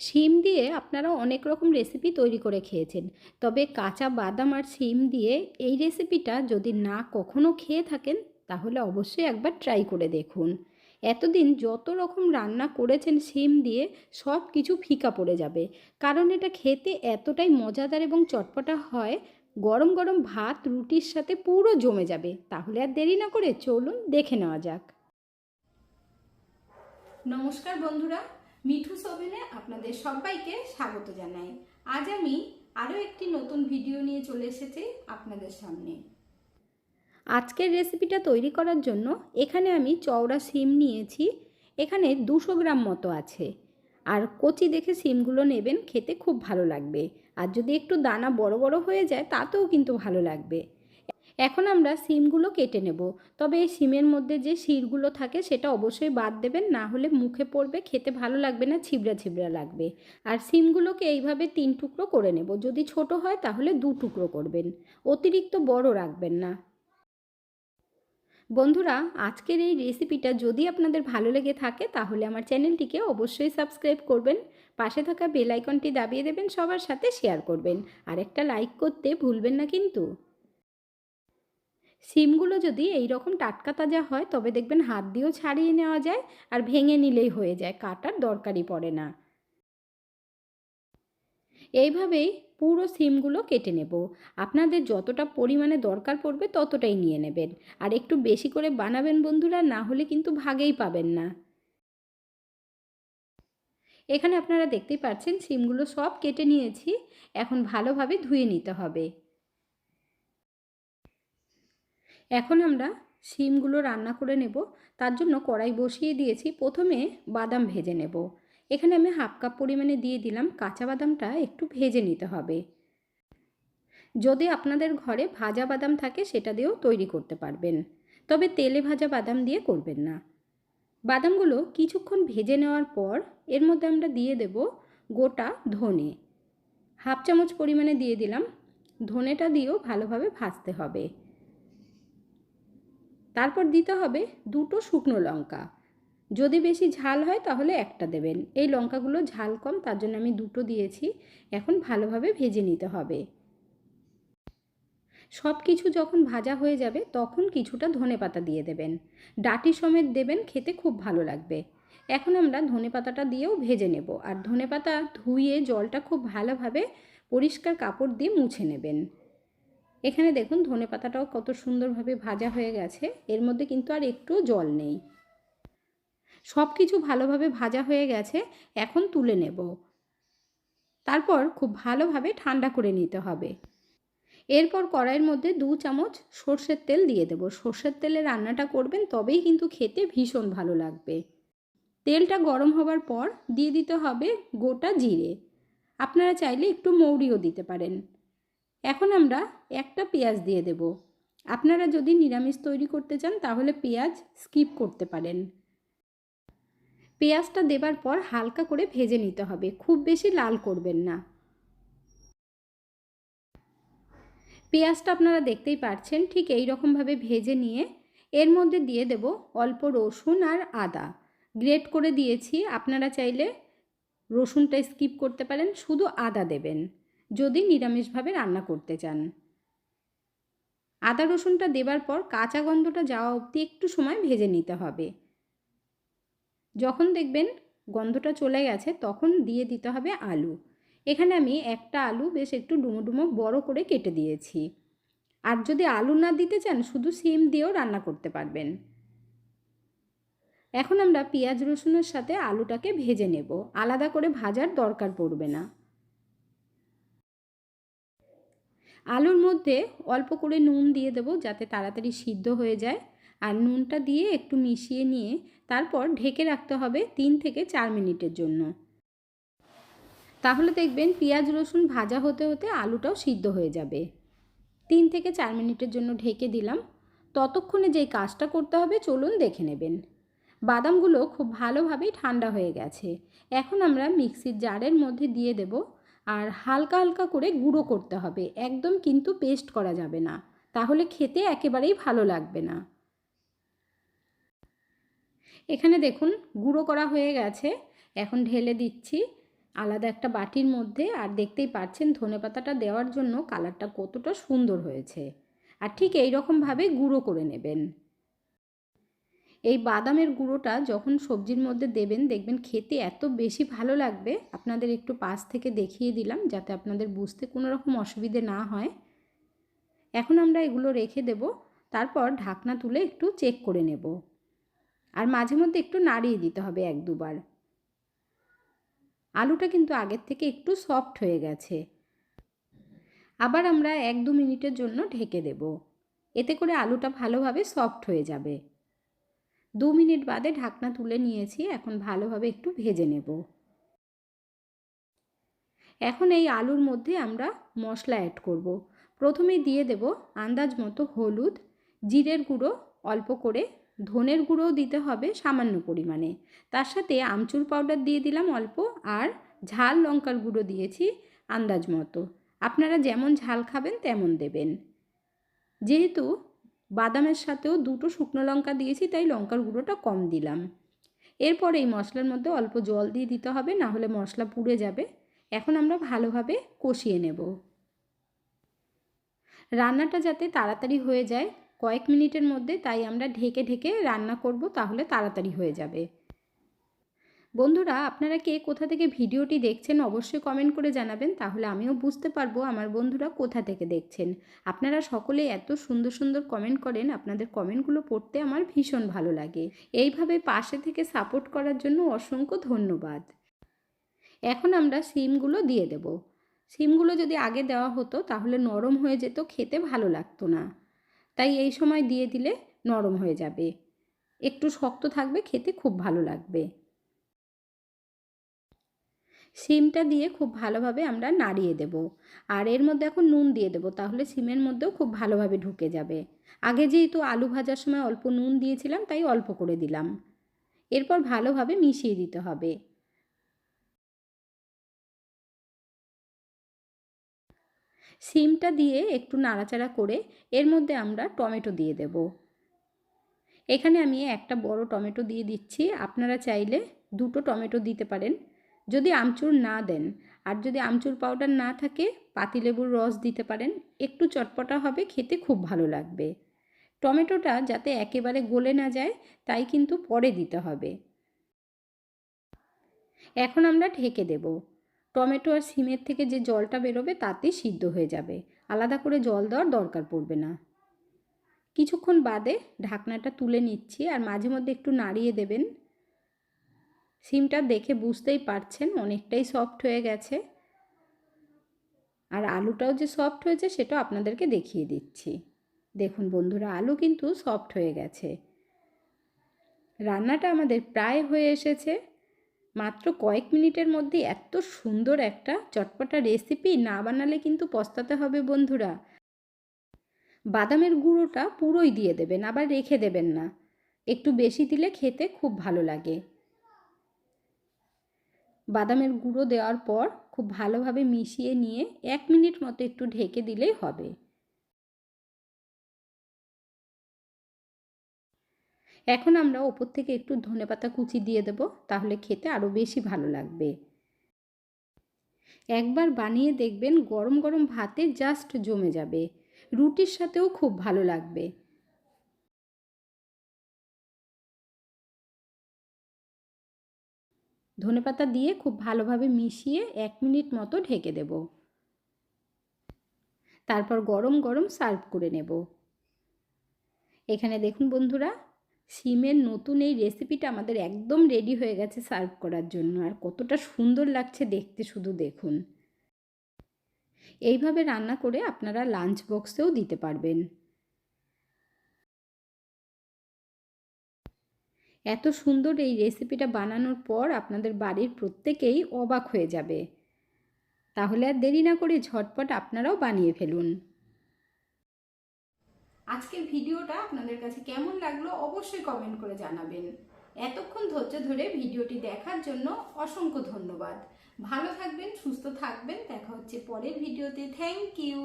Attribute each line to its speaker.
Speaker 1: শিম দিয়ে আপনারা অনেক রকম রেসিপি তৈরি করে খেয়েছেন, তবে কাঁচা বাদাম আর শিম দিয়ে এই রেসিপিটা যদি না কখনো খেয়ে থাকেন তাহলে অবশ্যই একবার ট্রাই করে দেখুন। এতদিন যত রকম রান্না করেছেন শিম দিয়ে সব কিছু ফিকা পড়ে যাবে, কারণ এটা খেতে এতটাই মজাদার এবং চটপটা হয়। গরম গরম ভাত রুটির সাথে পুরো জমে যাবে। তাহলে আর দেরি না করে চলুন দেখে নেওয়া যাক। নমস্কার বন্ধুরা, মিঠুস ওভেনে আপনাদের সবাইকে স্বাগত জানাই। আজ আমি আরও একটি নতুন ভিডিও নিয়ে চলে এসেছি আপনাদের সামনে। আজকের রেসিপিটা তৈরি করার জন্য এখানে আমি চওড়া শিম নিয়েছি। এখানে 200 গ্রাম মতো আছে। আর কচি দেখে শিমগুলো নেবেন, খেতে খুব ভালো লাগবে। আর যদি একটু দানা বড় বড় হয়ে যায় তাতেও কিন্তু ভালো লাগবে। এখন আমরা শিমগুলো কেটে নেব। তবে এই শিমের মধ্যে যে শিরগুলো থাকে সেটা অবশ্যই বাদ দেবেন, না হলে মুখে পড়বে, খেতে ভালো লাগবে না, ছিবড়া ছিবড়া লাগবে। আর শিমগুলোকে এইভাবে 3 টুকরো করে নেব। যদি ছোট হয় তাহলে 2 টুকরো করবেন, অতিরিক্ত বড় রাখবেন না। বন্ধুরা, আজকের এই রেসিপিটা যদি আপনাদের ভালো লেগে থাকে তাহলে আমার চ্যানেলটিকে অবশ্যই সাবস্ক্রাইব করবেন, পাশে থাকা বেল আইকনটি দাবিয়ে দেবেন, সবার সাথে শেয়ার করবেন, আর একটা লাইক করতে ভুলবেন না কিন্তু। শিমগুলো যদি এই রকম টাটকা তাজা হয় তবে দেখবেন হাত দিয়েও ছাড়িয়ে নেওয়া যায়, আর ভেঙে নিলেই হয়ে যায়, কাটার দরকারই পড়ে না। এইভাবেই পুরো শিমগুলো কেটে নেব। আপনাদের যতটা পরিমাণে দরকার পড়বে ততটাই নিয়ে নেবেন, আর একটু বেশি করে বানাবেন বন্ধুরা, না হলে কিন্তু ভাগেই পাবেন না। এখানে আপনারা দেখতেই পাচ্ছেন শিমগুলো সব কেটে নিয়েছি। এখন ভালোভাবে ধুয়ে নিতে হবে। এখন আমরা শিমগুলো রান্না করে নেব। তার জন্য কড়াই বসিয়ে দিয়েছি। প্রথমে বাদাম ভেজে নেব। এখানে আমি হাফ কাপ পরিমাণে দিয়ে দিলাম। কাঁচা বাদামটা একটু ভেজে নিতে হবে। যদি আপনাদের ঘরে ভাজা বাদাম থাকে সেটা দিয়েও তৈরি করতে পারবেন, তবে তেলে ভাজা বাদাম দিয়ে করবেন না। বাদামগুলো কিছুক্ষণ ভেজে নেওয়ার পর এর মধ্যে আমরা দিয়ে দেব গোটা ধনে। হাফ চামচ পরিমাণে দিয়ে দিলাম। ধনেটা দিয়েও ভালোভাবে ভাজতে হবে। তারপর দিতে হবে 2টো শুকনো লঙ্কা। যদি বেশি ঝাল হয় তাহলে একটা দেবেন। এই লঙ্কাগুলো ঝাল কম, তার জন্য আমি 2টো দিয়েছি। এখন ভালোভাবে ভেজে নিতে হবে। সব কিছু যখন ভাজা হয়ে যাবে তখন কিছুটা ধনেপাতা দিয়ে দেবেন। ডাঁটি সমেত দেবেন, খেতে খুব ভালো লাগবে। এখন আমরা ধনেপাতাটা দিয়েও ভেজে নেব। আর ধনেপাতা ধুয়ে জলটা খুব ভালোভাবে পরিষ্কার কাপড় দিয়ে মুছে নেবেন। এখানে দেখুন ধনেপাতাটাও কত সুন্দরভাবে ভাজা হয়ে গেছে, এর মধ্যে কিন্তু আর একটুও জল নেই। সব কিছু ভালোভাবে ভাজা হয়ে গেছে। এখন তুলে নেব। তারপর খুব ভালোভাবে ঠান্ডা করে নিতে হবে। এরপর কড়াইয়ের মধ্যে 2 চামচ সর্ষের তেল দিয়ে দেব। সর্ষের তেলে রান্নাটা করবেন, তবেই কিন্তু খেতে ভীষণ ভালো লাগবে। তেলটা গরম হবার পর দিয়ে দিতে হবে গোটা জিরে। আপনারা চাইলে একটু মৌরিও দিতে পারেন। এখন আমরা একটা পেঁয়াজ দিয়ে দেব। আপনারা যদি নিরামিষ তৈরি করতে চান তাহলে পেঁয়াজ স্কিপ করতে পারেন। পেঁয়াজটা দেবার পর হালকা করে ভেজে নিতে হবে, খুব বেশি লাল করবেন না। পেঁয়াজটা আপনারা দেখতেই পাচ্ছেন, ঠিক এই রকমভাবে ভেজে নিয়ে এর মধ্যে দিয়ে দেব অল্প রসুন আর আদা গ্রেট করে দিয়েছি। আপনারা চাইলে রসুনটা স্কিপ করতে পারেন, শুধু আদা দেবেন যদি নিরামিষভাবে রান্না করতে চান। আদা রসুনটা দেবার পর কাঁচা গন্ধটা যাওয়া অবধি একটু সময় ভেজে নিতে হবে। যখন দেখবেন গন্ধটা চলে গেছে তখন দিয়ে দিতে হবে আলু। এখানে আমি একটা আলু বেশ একটু ডুমো ডুমো বড় করে কেটে দিয়েছি। আর যদি আলু না দিতে চান শুধু শিম দিয়েও রান্না করতে পারবেন। এখন আমরা পেঁয়াজ রসুনের সাথে আলুটাকে ভেজে নেব, আলাদা করে ভাজার দরকার পড়বে না। আলুর মধ্যে অল্প করে নুন দিয়ে দেব যাতে তাড়াতাড়ি সিদ্ধ হয়ে যায়। আর নুনটা দিয়ে একটু মিশিয়ে নিয়ে তারপর ঢেকে রাখতে হবে 3 থেকে 4 মিনিটের জন্য। তাহলে দেখবেন পেঁয়াজ রসুন ভাজা হতে হতে আলুটাও সিদ্ধ হয়ে যাবে। 3 থেকে 4 মিনিটের জন্য ঢেকে দিলাম। ততক্ষণে যেই কাজটা করতে হবে চলুন দেখে নেবেন। বাদামগুলো খুব ভালোভাবেই ঠান্ডা হয়ে গেছে। এখন আমরা মিক্সির জারের মধ্যে দিয়ে দেব। আর হালকা হালকা করে গুঁড়ো করতে হবে, একদম কিন্তু পেস্ট করা যাবে না, তাহলে খেতে একেবারেই ভালো লাগবে না। এখানে দেখুন গুঁড়ো করা হয়ে গেছে। এখন ঢেলে দিচ্ছি। আলাদা একটা বাটির মধ্যে। আর দেখতেই পাচ্ছেন ধনেপাতাটা দেওয়ার জন্য কালারটা কতটা সুন্দর হয়েছে। আর ঠিক এই রকমভাবে গুঁড়ো করে নেবেন। এই বাদামের গুঁড়োটা যখন সবজির মধ্যে দেবেন দেখবেন খেতে এত বেশি ভালো লাগবে। আপনাদের একটু পাশ থেকে দেখিয়ে দিলাম যাতে আপনাদের বুঝতে কোনো রকম অসুবিধে না হয়। এখন আমরা এগুলো রেখে দেব, তারপর ঢাকনা তুলে একটু চেক করে নেব। আর মাঝে মধ্যে একটু নাড়িয়ে দিতে হবে 1-2 বার। আলুটা কিন্তু আগের থেকে একটু সফট হয়ে গেছে। আবার আমরা 1-2 মিনিটের জন্য ঢেকে দেব, এতে করে আলুটা ভালোভাবে সফট হয়ে যাবে। 2 মিনিট বাদে ঢাকনা তুলে নিয়েছি, এখন ভালোভাবে একটু ভেজে নেব। এখন এই আলুর মধ্যে আমরা মশলা অ্যাড করব। প্রথমেই দিয়ে দেব আন্দাজ মতো হলুদ, জিরের গুঁড়ো অল্প করে, ধনের গুঁড়োও দিতে হবে সামান্য পরিমাণে, তার সাথে আমচুর পাউডার দিয়ে দিলাম অল্প, আর ঝাল লঙ্কার গুঁড়ো দিয়েছি আন্দাজ মতো। আপনারা যেমন ঝাল খাবেন তেমন দেবেন। যেহেতু বাদামের সাথেও 2টো শুকনো লঙ্কা দিয়েছি তাই লঙ্কার গুঁড়োটা কম দিলাম। এরপর এই মশলার মধ্যে অল্প জল দিয়ে দিতে হবে, না হলে মশলা পুড়ে যাবে। এখন আমরা ভালোভাবে কষিয়ে নেব। রান্নাটা যাতে তাড়াতাড়ি হয়ে যায় কয়েক মিনিটের মধ্যে, তাই আমরা ঢেকে ঢেকে রান্না করব, তাহলে তাড়াতাড়ি হয়ে যাবে। বন্ধুরা, আপনারা কে কোথা থেকে ভিডিওটি দেখছেন অবশ্যই কমেন্ট করে জানাবেন, তাহলে আমিও বুঝতে পারবো আমার বন্ধুরা কোথা থেকে দেখছেন। আপনারা সকলে এত সুন্দর সুন্দর কমেন্ট করেন, আপনাদের কমেন্টগুলো পড়তে আমার ভীষণ ভালো লাগে। এইভাবে পাশে থেকে সাপোর্ট করার জন্য অসংখ্য ধন্যবাদ। এখন আমরা শিমগুলো দিয়ে দেব। শিমগুলো যদি আগে দেওয়া হতো তাহলে নরম হয়ে যেত, খেতে ভালো লাগতো না। তাই এই সময় দিয়ে দিলে নরম হয়ে যাবে, একটু শক্ত থাকবে, খেতে খুব ভালো লাগবে। শিমটা দিয়ে খুব ভালোভাবে আমরা নাড়িয়ে দেব। আর এর মধ্যে এখন নুন দিয়ে দেব, তাহলে শিমের মধ্যেও খুব ভালোভাবে ঢুকে যাবে। আগে যেহেতু আলু ভাজার সময় অল্প নুন দিয়েছিলাম তাই অল্প করে দিলাম। এরপর ভালোভাবে মিশিয়ে দিতে হবে। শিমটা দিয়ে একটু নাড়াচাড়া করে এর মধ্যে আমরা টমেটো দিয়ে দেব। এখানে আমি একটা বড় টমেটো দিয়ে দিচ্ছি, আপনারা চাইলে 2টো টমেটো দিতে পারেন যদি আমচুর না দেন। আর যদি আমচুর পাউডার না থাকে পাতিলেবুর রস দিতে পারেন, একটু চটপটা হবে, খেতে খুব ভালো লাগবে। টমেটোটা যাতে একেবারে গলে না যায় তাই কিন্তু পরে দিতে হবে। এখন আমরা ঢেকে দেব। টমেটো আর শিমের থেকে যে জলটা বেরোবে তাতেই সিদ্ধ হয়ে যাবে, আলাদা করে জল দেওয়ার দরকার পড়বে না। কিছুক্ষণ বাদে ঢাকনাটা তুলে নিচ্ছি, আর মাঝে মধ্যে একটু নাড়িয়ে দেবেন। শিমটা দেখে বুঝতেই পারছেন অনেকটাই সফট হয়ে গেছে, আর আলুটাও যে সফট হয়েছে সেটাও আপনাদেরকে দেখিয়ে দিচ্ছি। দেখুন বন্ধুরা, আলু কিন্তু সফট হয়ে গেছে। রান্নাটা আমাদের প্রায় হয়ে এসেছে। মাত্র কয়েক মিনিটের মধ্যে এত সুন্দর একটা চটপটা রেসিপি না বানালে কিন্তু পস্তাতে হবে বন্ধুরা। বাদামের গুঁড়োটা পুরোই দিয়ে দেবেন, আবার রেখে দেবেন না, একটু বেশি দিলে খেতে খুব ভালো লাগে। বাদামের গুঁড়ো দেওয়ার পর খুব ভালোভাবে মিশিয়ে নিয়ে 1 মিনিট মতো একটু ঢেকে দিলেই হবে। এখন আমরা ওপর থেকে একটু ধনেপাতা কুচি দিয়ে দেব, তাহলে খেতে আরও বেশি ভালো লাগবে। একবার বানিয়ে দেখবেন, গরম গরম ভাতে জাস্ট জমে যাবে, রুটির সাথেও খুব ভালো লাগবে। ধনেপাতা দিয়ে খুব ভালোভাবে মিশিয়ে 1 মিনিট মতো ঢেকে দেব, তারপর গরম গরম সার্ভ করে নেব। এখানে দেখুন বন্ধুরা, শিমের নতুন এই রেসিপিটা আমাদের একদম রেডি হয়ে গেছে সার্ভ করার জন্য। আর কতটা সুন্দর লাগছে দেখতে শুধু দেখুন। এইভাবে রান্না করে আপনারা লাঞ্চ বক্সেও দিতে পারবেন। এত সুন্দর এই রেসিপিটা বানানোর পর আপনাদের বাড়ির প্রত্যেকেই অবাক হয়ে যাবে। তাহলে আর দেরি না করে ঝটপট আপনারাও বানিয়ে ফেলুন। আজকের ভিডিওটা আপনাদের কাছে কেমন লাগলো অবশ্যই কমেন্ট করে জানাবেন। এতক্ষণ ধৈর্য ধরে ভিডিওটি দেখার জন্য অসংখ্য ধন্যবাদ। ভালো থাকবেন, সুস্থ থাকবেন, দেখা হচ্ছে পরের ভিডিওতে। Thank you.